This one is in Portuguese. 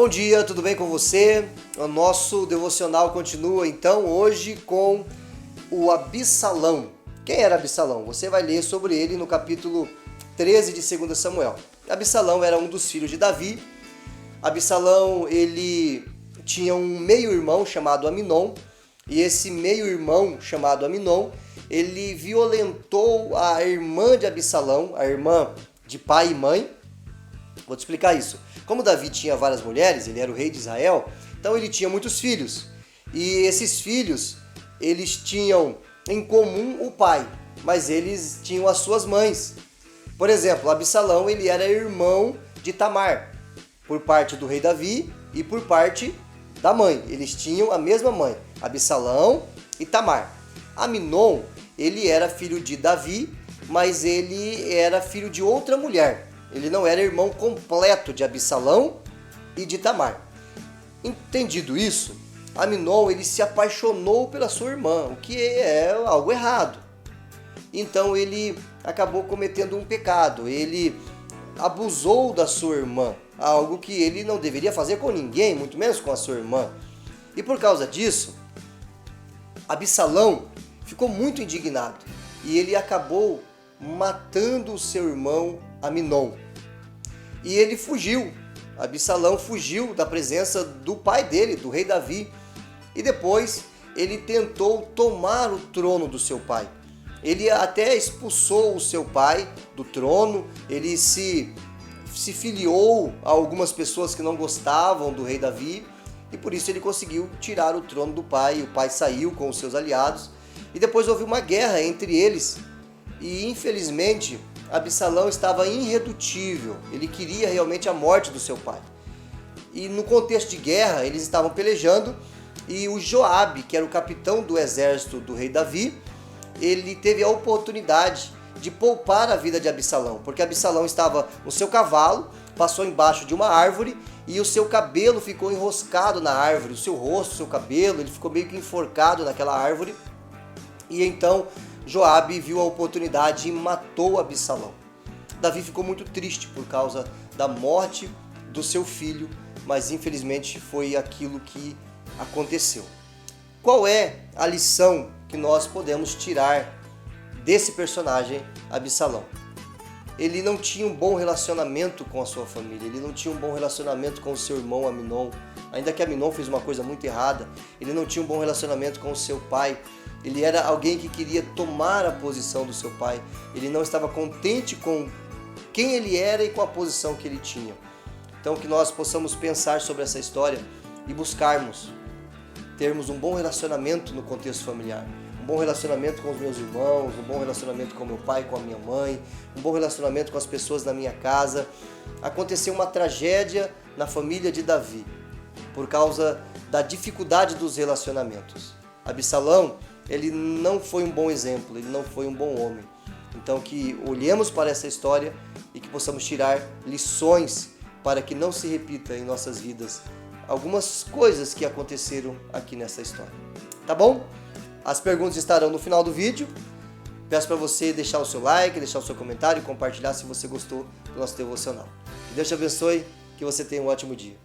Bom dia, tudo bem com você? O nosso devocional continua então hoje com o Absalão. Quem era Absalão? Você vai ler sobre ele no capítulo 13 de 2 Samuel. Absalão era um dos filhos de Davi. Absalão, ele tinha um meio-irmão chamado Aminon, e esse meio-irmão chamado Aminon, ele violentou a irmã de Absalão, a irmã de pai e mãe. Vou te explicar isso. Como Davi tinha várias mulheres, ele era o rei de Israel, então ele tinha muitos filhos. E esses filhos, eles tinham em comum o pai, mas eles tinham as suas mães. Por exemplo, Absalão, ele era irmão de Tamar, por parte do rei Davi e por parte da mãe. Eles tinham a mesma mãe, Absalão e Tamar. Aminon, ele era filho de Davi, mas ele era filho de outra mulher. Ele não era irmão completo de Absalão e de Tamar. Entendido isso, Aminon ele se apaixonou pela sua irmã, o que é algo errado. Então ele acabou cometendo um pecado, ele abusou da sua irmã, algo que ele não deveria fazer com ninguém, muito menos com a sua irmã. E por causa disso, Absalão ficou muito indignado e ele acabou matando o seu irmão Aminon. E ele fugiu. Absalão fugiu da presença do pai dele, do rei Davi. E depois ele tentou tomar o trono do seu pai. Ele até expulsou o seu pai do trono, ele se filiou a algumas pessoas que não gostavam do rei Davi, e por isso ele conseguiu tirar o trono do pai. O pai saiu com os seus aliados, e depois houve uma guerra entre eles, e infelizmente Absalão estava irredutível, ele queria realmente a morte do seu pai. E no contexto de guerra, eles estavam pelejando, e o Joabe, que era o capitão do exército do rei Davi, ele teve a oportunidade de poupar a vida de Absalão, porque Absalão estava no seu cavalo, passou embaixo de uma árvore e o seu cabelo ficou enroscado na árvore, o seu rosto, o seu cabelo, ele ficou meio que enforcado naquela árvore. E então Joabe viu a oportunidade e matou Absalão. Davi ficou muito triste por causa da morte do seu filho, mas infelizmente foi aquilo que aconteceu. Qual é a lição que nós podemos tirar desse personagem, Absalão? Ele não tinha um bom relacionamento com a sua família, ele não tinha um bom relacionamento com o seu irmão Aminon. Ainda que Aminon fez uma coisa muito errada, ele não tinha um bom relacionamento com o seu pai. Ele era alguém que queria tomar a posição do seu pai. Ele não estava contente com quem ele era e com a posição que ele tinha. Então que nós possamos pensar sobre essa história e buscarmos termos um bom relacionamento no contexto familiar. Um bom relacionamento com os meus irmãos, um bom relacionamento com meu pai, com a minha mãe, um bom relacionamento com as pessoas da minha casa. Aconteceu uma tragédia na família de Davi por causa da dificuldade dos relacionamentos. Absalão, ele não foi um bom exemplo, ele não foi um bom homem. Então que olhemos para essa história e que possamos tirar lições para que não se repita em nossas vidas algumas coisas que aconteceram aqui nessa história. Tá bom? As perguntas estarão no final do vídeo. Peço para você deixar o seu like, deixar o seu comentário e compartilhar se você gostou do nosso devocional. Que Deus te abençoe, que você tenha um ótimo dia.